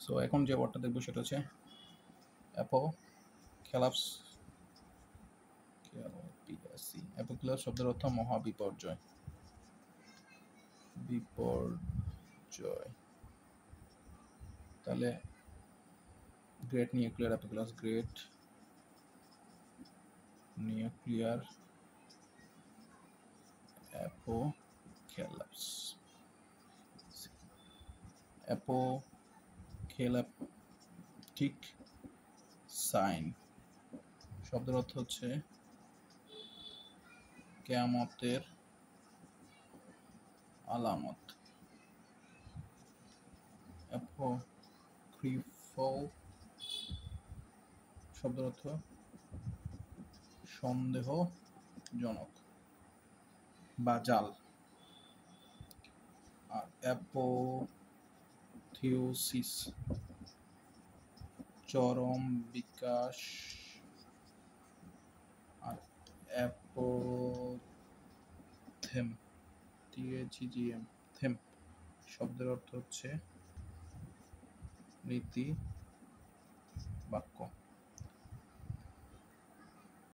So এখন যে ওয়ার্ডটা দেখবো সেটা হচ্ছে অ্যাপোক্যালাপস। অ্যাপোক্যালাপস শব্দের অর্থ মহাবিপর্যয়, বিপর্যয়। তাহলে great nuclear apocalypse, great nuclear apocalypse. Apocalyptic sign শব্দের অর্থ হচ্ছে কিয়ামতের আলামত। অ্যাপোক্রিফাল শব্দের অর্থ সন্দেহজনক বা জাল। আর অ্যাপোথিওসিস চরম বিকাশ। আর অ্যাপোথেম থেম শব্দের অর্থ হচ্ছে নীতি বাক্য।